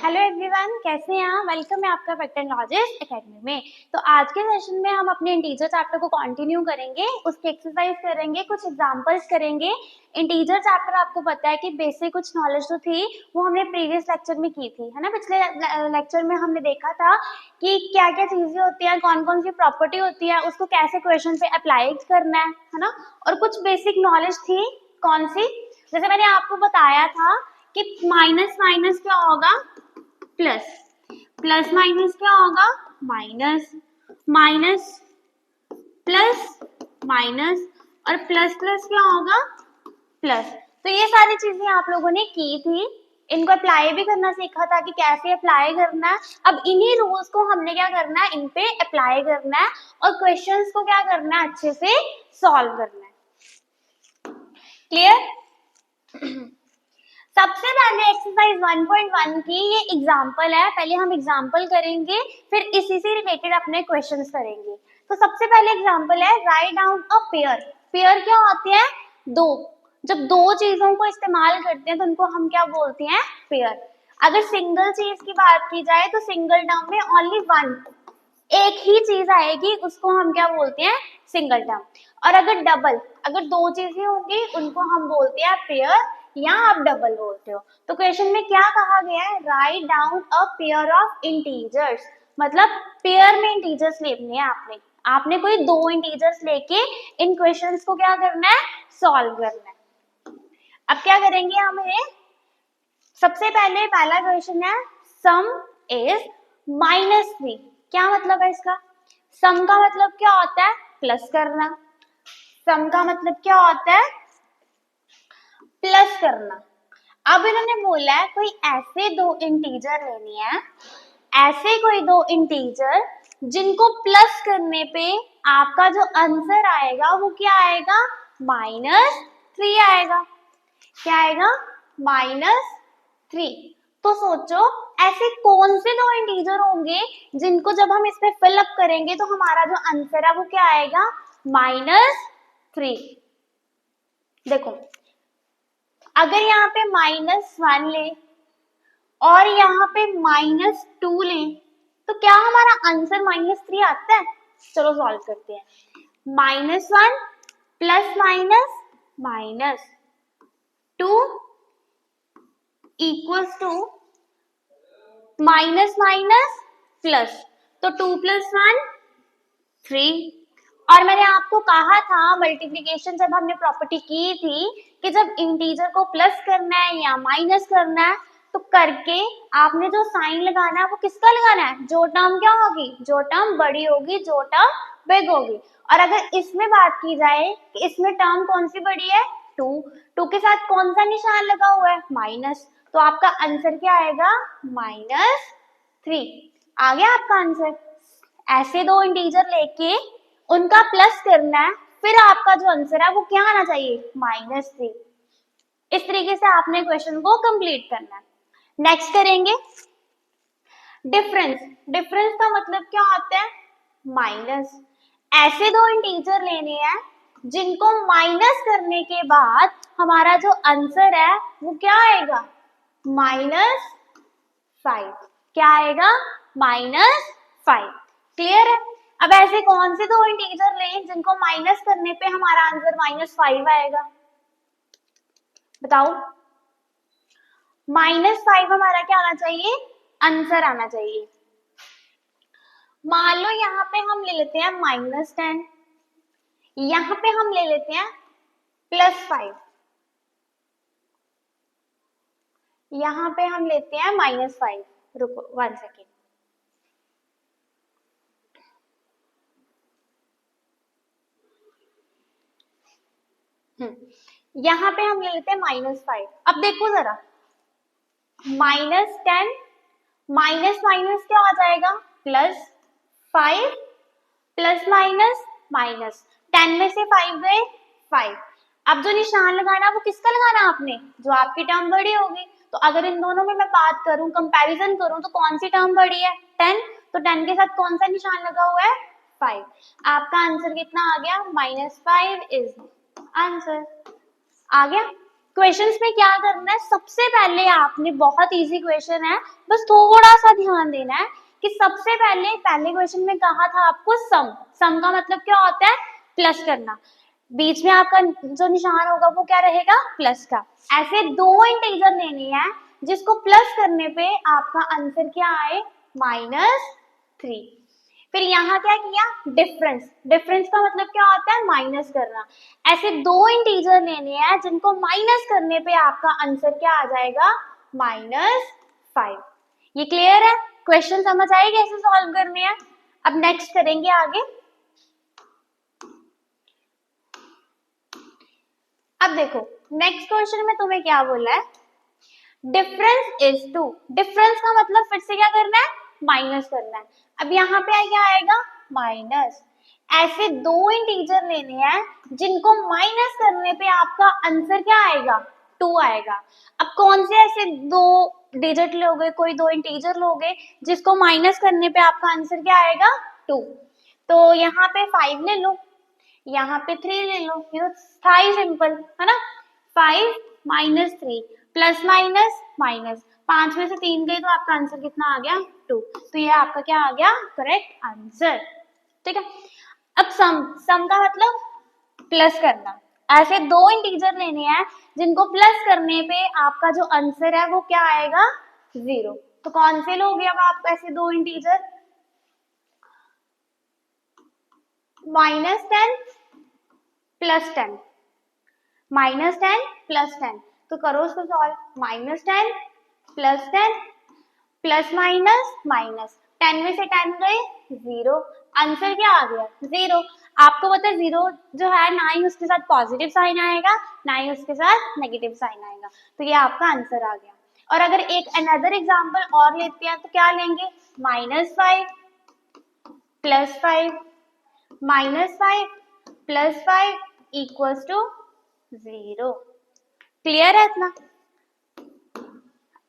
Hello everyone, कैसे हैं आप? वेलकम है आपका फैक्ट एंड लॉजिक एकेडमी में। तो आज के सेशन में हम अपने इंटीजर चैप्टर को कंटिन्यू करेंगे, उसकी एक्सरसाइज करेंगे, कुछ एग्जांपल्स करेंगे। इंटीजर चैप्टर आपको पता है कि बेसिक कुछ नॉलेज जो थी वो हमने प्रीवियस लेक्चर में की थी, है ना। पिछले लेक्चर में हमने देखा था कि क्या क्या चीजें होती हैं, कौन कौन सी प्रॉपर्टी होती है, उसको कैसे क्वेश्चन पे अप्लाई करना है ना। और कुछ बेसिक नॉलेज थी, कौन सी, जैसे मैंने आपको बताया था कि माइनस माइनस क्या होगा, प्लस, प्लस माइनस क्या होगा, माइनस, माइनस प्लस माइनस, और प्लस प्लस क्या होगा, प्लस। तो ये सारी चीजें आप लोगों ने की थी, इनको अप्लाई भी करना सीखा था कि कैसे अप्लाई करना है। अब इन्हीं रूल्स को हमने क्या करना है, इन पे अप्लाई करना है और क्वेश्चंस को क्या करना है, अच्छे से सॉल्व करना है। क्लियर? सबसे पहले एक्सरसाइज 1.1 की ये एग्जाम्पल है, पहले हम एग्जाम्पल करेंगे फिर इसी से रिलेटेड अपने क्वेश्चंस करेंगे। तो सबसे पहले एग्जाम्पल है, write down a pair. Pair क्या होते हैं, दो। जब दो चीजों को इस्तेमाल करते हैं तो उनको हम क्या बोलते हैं, पेयर। अगर सिंगल चीज की बात की जाए तो सिंगल टर्म में ओनली वन, एक ही चीज आएगी, उसको हम क्या बोलते हैं, सिंगल टर्म। और अगर डबल, अगर दो चीजें होंगी उनको हम बोलते हैं पेयर, या आप डबल बोलते हो। तो क्वेश्चन में क्या कहा गया है, write down a pair of integers, मतलब पेयर में इंटीजर्स लेने हैं आपने। आपने कोई दो इंटीजर्स लेके इन क्वेश्चंस को क्या करना है, सॉल्व करना है। अब क्या करेंगे हम, सबसे पहले पहला क्वेश्चन है, सम इज -3। क्या मतलब है इसका, सम का मतलब क्या होता है, प्लस करना। सम का मतलब क्या होता है, प्लस करना। अब इन्होंने बोला है कोई ऐसे दो इंटीजर लेनी है, ऐसे कोई दो इंटीजर जिनको प्लस करने पे आपका जो आंसर आएगा वो क्या आएगा, -3 आएगा। क्या आएगा, -3। तो सोचो ऐसे कौन से दो इंटीजर होंगे जिनको जब हम इसमें फिलअप करेंगे तो हमारा जो आंसर है वो क्या आएगा, -3। देखो, अगर यहाँ पे -1 ले और यहाँ पे -2 ले तो क्या हमारा आंसर -3 आता है? चलो सॉल्व करते हैं। -1 plus minus -2 equals to minus minus plus, तो 2 + 1 3। और मैंने आपको कहा था मल्टीप्लिकेशन जब हमने प्रॉपर्टी की थी कि जब इंटीजर को प्लस करना है या माइनस करना है तो करके आपने जो साइन लगाना है वो किसका लगाना है, जो टर्म क्या होगी, जो टर्म बड़ी होगी, जो टर्म बिग होगी। और अगर इसमें बात की जाए कि इसमें टर्म कौन सी बड़ी है, 2 के साथ कौन सा निशान लगा हुआ है, माइनस, तो आपका आंसर क्या आएगा, -3। आ गया आपका आंसर। ऐसे दो इंटीजर लेके उनका प्लस करना है, फिर आपका जो आंसर है वो क्या आना चाहिए, -3। इस तरीके से आपने क्वेश्चन को कंप्लीट करना है। नेक्स्ट करेंगे डिफरेंस। डिफरेंस का मतलब क्या होता है, माइनस। ऐसे दो इंटीजर लेने हैं जिनको माइनस करने के बाद हमारा जो आंसर है वो क्या आएगा, -5। क्या आएगा, -5। क्लियर है? अब ऐसे कौन से दो इंटीजर लें जिनको माइनस करने पे हमारा आंसर -5 आएगा, बताओ। -5 हमारा क्या आना चाहिए, आंसर आना चाहिए। मान लो यहाँ पे हम ले लेते हैं -10, यहाँ पे हम ले लेते हैं +5, यहाँ पे हम लेते हैं -5। रुको 1 सेकेंड, यहाँ पे हम ले लेते हैं -5। अब देखो जरा, -10 माइनस माइनस क्या हो जाएगा, +5 प्लस माइनस माइनस, 10 में से 5 गए 5। अब जो निशान लगाना वो किसका लगाना आपने, जो आपकी टर्म बड़ी होगी। तो अगर इन दोनों में मैं बात करूं, कंपैरिजन करूं, तो कौन सी टर्म बड़ी है, 10। तो 10 के साथ कौन सा निशान लगा हुआ है, 5। आपका आंसर कितना आ गया, -5 इज आंसर। आ गया, क्वेश्चंस में क्या करना है, सबसे पहले आपने, बहुत इजी क्वेश्चन है, बस थोड़ा सा ध्यान देना है कि सबसे पहले पहले क्वेश्चन में कहा था आपको सम का मतलब क्या होता है, प्लस करना। बीच में आपका जो निशान होगा वो क्या रहेगा, प्लस का। ऐसे दो इंटीजर लेने हैं जिसको प्लस करने पे आपका आंसर क्या आए, -3। फिर यहाँ क्या किया, डिफरेंस। डिफरेंस का मतलब क्या होता है, माइनस करना। ऐसे दो इंटीजर लेने हैं जिनको माइनस करने पे आपका आंसर क्या आ जाएगा, -5। ये क्लियर है, क्वेश्चन समझ आए कैसे सॉल्व करने हैं। अब नेक्स्ट करेंगे आगे। अब देखो नेक्स्ट क्वेश्चन में तुम्हें क्या बोला है, डिफरेंस इज 2। डिफरेंस का मतलब फिर से क्या करना है, माइनस करना है। अब यहाँ पे क्या आएगा, माइनस। ऐसे दो इंटीजर लेने हैं जिनको माइनस करने पे आपका आंसर क्या आएगा, 2 आएगा। अब कौन से ऐसे दो डिजिट लोगे, कोई दो इंटीजर लोगे जिसको माइनस करने पे आपका आंसर क्या आएगा, 2। तो यहाँ पे 5 ले लो, यहाँ पे 3 ले लो, ये तो था ही सिंपल, है ना। 5 - 3 प्लस माइनस माइनस, 5 में से 3 गई तो आपका आंसर कितना आ गया, 2। तो ये आपका क्या आ गया, करेक्ट आंसर। ठीक है। अब सम का मतलब प्लस करना। ऐसे दो इंटीजर लेने हैं जिनको प्लस करने पे आपका जो आंसर है वो क्या आएगा, 0। तो कौन से लोगे अब आप ऐसे दो इंटीजर, -10 + 10, -10 + 10। तो करो उसको सॉल्व, -10 + 10 प्लस माइनस माइनस, 10 में से 10 गए 0, आंसर क्या आ गया, 0। आपको पता है 0 जो है ना ही उसके साथ पॉजिटिव साइन आएगा ना ही उसके साथ नेगेटिव साइन आएगा, तो ये आपका आंसर आ गया। और अगर एक अनदर एग्जांपल और लेते हैं तो क्या लेंगे, -5 + 5 -5 + 5 = 0। क्लियर है इतना।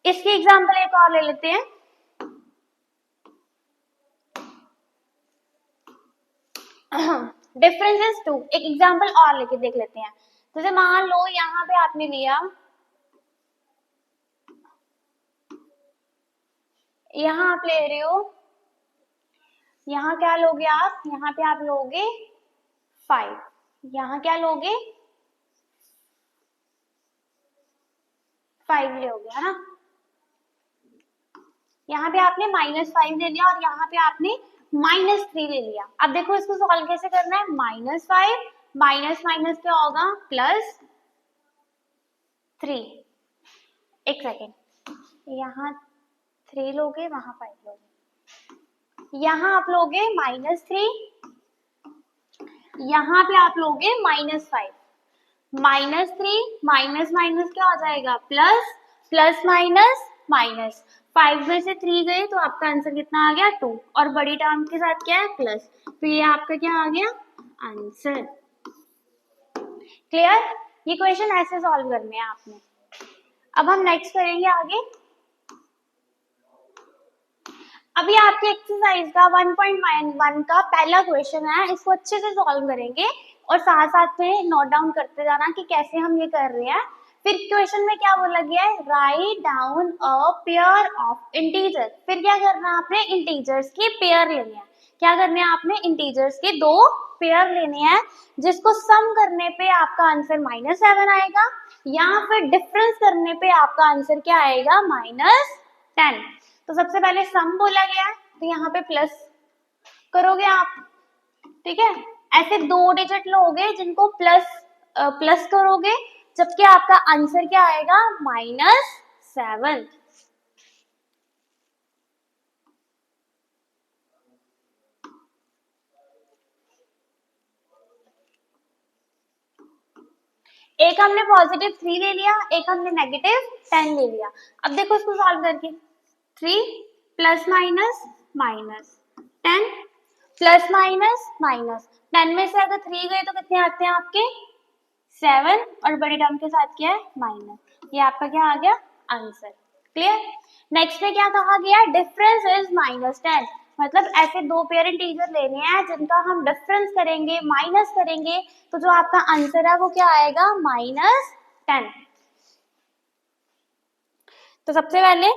इसकी एग्जांपल एक और ले लेते हैं। Difference is 2। एक एग्जांपल और लेके देख लेते हैं। जैसे मान लो यहाँ पे आपने लिया, यहाँ आप ले रहे हो, यहाँ क्या लोगे आप, यहाँ पे आप लोगे 5, यहाँ क्या लोगे 5 लोगे, है ना। यहाँ पे आपने -5 ले लिया और यहाँ पे आपने -3 ले लिया। अब देखो इसको सॉल्व कैसे करना है, -5 माइनस माइनस क्या होगा, +3। एक सेकेंड, यहाँ 3 लोगे, वहां 5 लोगे, यहाँ आप लोगे -3, यहाँ पे आप लोगे -5, -3 माइनस माइनस क्या हो जाएगा, प्लस, प्लस माइनस माइनस, 5 में से 3 गए तो आपका आंसर कितना आ गया, 2, और बड़ी टर्म के साथ क्या है, प्लस, तो ये आपका क्या आ गया, आंसर। क्लियर। ये क्वेश्चन ऐसे सॉल्व करने हैं आपने। अब हम नेक्स्ट करेंगे आगे। अभी आपके एक्सरसाइज का 1.1 का पहला क्वेश्चन है, इसको अच्छे से सॉल्व करेंगे और साथ साथ में नोट डाउन करते जाना कि कैसे हम ये कर रहे हैं। फिर क्वेश्चन में क्या बोला गया है, write down a pair of integer. फिर क्या करना है आपने, इंटीजर्स के पेयर लेने हैं। क्या करने हैं आपने, इंटीजर्स के दो पेयर लेने हैं जिसको सम करने पे आपका आंसर -7 आएगा, या फिर डिफरेंस करने पे आपका आंसर क्या आएगा, -10। तो सबसे पहले सम बोला गया है तो यहाँ पे प्लस करोगे आप, ठीक है। ऐसे दो डिजिट लोगे जिनको प्लस करोगे, जबकि आपका आंसर क्या आएगा, -7। एक हमने +3 ले लिया, एक हमने -10 ले लिया। अब देखो इसको सॉल्व करके, 3 plus minus minus 10 plus minus minus, 10 में से अगर 3 गए तो कितने आते हैं आपके, 7, और बड़ी टर्म के साथ क्या है, माइनस। ये आपका क्या आ गया, आंसर। क्लियर। नेक्स्ट में क्या कहा गया, डिफरेंस इज -10। मतलब ऐसे दो पेयर इंटीजर लेने हैं जिनका हम डिफरेंस करेंगे, माइनस करेंगे, तो जो आपका आंसर है वो क्या आएगा, -10। तो सबसे पहले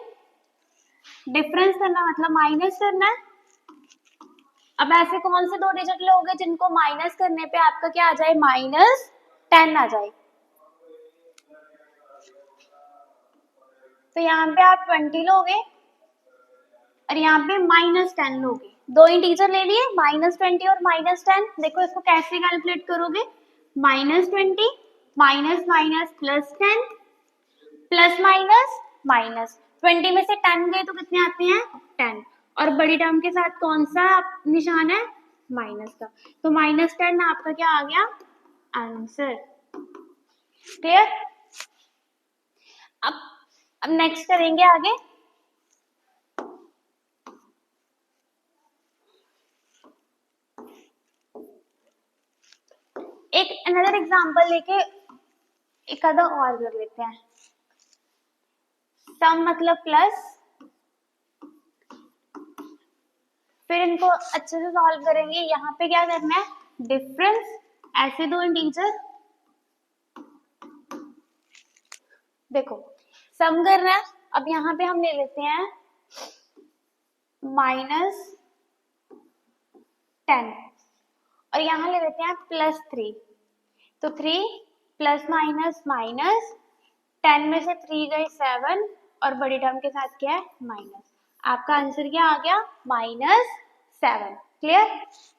डिफरेंस करना मतलब माइनस करना है। अब ऐसे कौन से 2 डिजिट लोगे जिनको माइनस करने पे आपका क्या आ जाए, -10 आ जाए। तो यहाँ पे आप 20 लोगे और यहाँ पे -10 लोगे। 2 इंटीजर ले लिए, -20 और -10। देखो इसको कैसे कैलकुलेट करोगे, -20 minus minus +10 plus minus minus, 20 में से 10 गए तो कितने आते हैं, 10। और बड़ी टर्म के साथ कौन सा निशान है, माइनस का। तो -10 आपका क्या आ गया, आंसर। क्लियर। अब नेक्स्ट करेंगे आगे। एक अनदर एग्जांपल लेके एक आधा और कर लेते हैं। सम मतलब प्लस, फिर इनको अच्छे से सॉल्व करेंगे। यहाँ पे क्या करना है, डिफरेंस, ऐसे 2 इंटीजर, देखो सम करना है। अब यहाँ पे हम ले लेते हैं -10 और यहाँ ले लेते हैं +3। तो 3 प्लस माइनस माइनस, 10 में से 3 गए 7 और बड़ी टर्म के साथ क्या है, माइनस। आपका आंसर क्या आ गया, -7। क्लियर।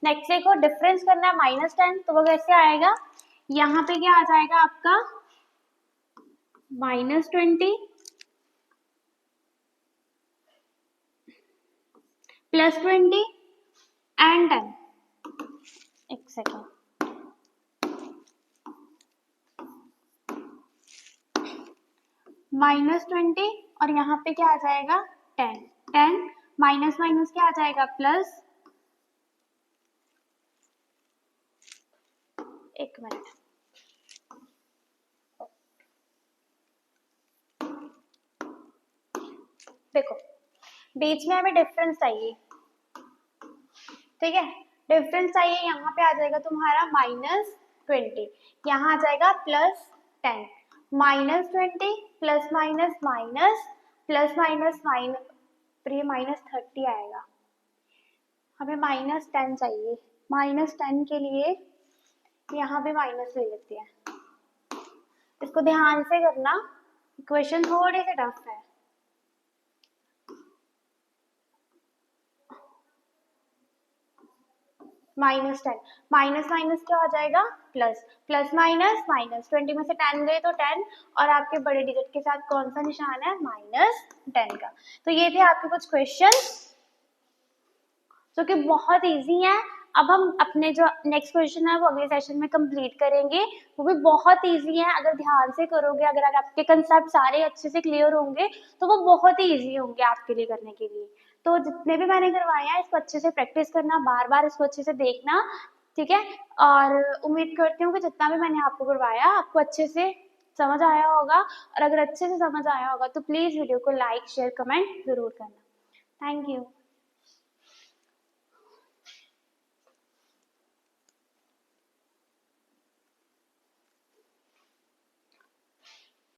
नेक्स्ट देखो डिफरेंस करना है -10, तो वो कैसे आएगा, यहाँ पे क्या आ जाएगा आपका -20 +20 एंड 10। एक सेकेंड, -20 और यहाँ पे क्या आ जाएगा 10, 10 माइनस माइनस क्या आ जाएगा प्लस, एक मिनट, देखो बीच में हमें डिफरेंस चाहिए, ठीक है। डिफरेंस चाहिए, यहाँ पे आ जाएगा तुम्हारा -20, यहाँ आ जाएगा +10, -20 plus minus minus plus minus minus, फिर ये -30 आएगा। हमें -10 चाहिए, -10 के लिए यहाँ पे माइनस ले लेते हैं। इसको ध्यान से करना, इक्वेशन थोड़े से टफ है। -10 माइनस माइनस क्या हो जाएगा प्लस, प्लस माइनस माइनस, 20 में से 10 गए तो 10 और आपके बड़े डिजिट के साथ कौन सा निशान है, -10 का। तो ये थे आपके कुछ क्वेश्चन जो कि बहुत इजी हैं। अब हम अपने जो नेक्स्ट क्वेश्चन है वो अगले सेशन में कंप्लीट करेंगे, वो भी बहुत इजी है। अगर ध्यान से करोगे, अगर आपके कंसेप्ट सारे अच्छे से क्लियर होंगे तो वो बहुत ही इजी होंगे आपके लिए करने के लिए। तो जितने भी मैंने करवाए हैं इसको अच्छे से प्रैक्टिस करना, बार बार इसको अच्छे से देखना, ठीक है। और उम्मीद करती हूँ कि जितना भी मैंने आपको करवाया आपको अच्छे से समझ आया होगा, और अगर अच्छे से समझ आया होगा तो प्लीज़ वीडियो को लाइक शेयर कमेंट ज़रूर करना। Thank you.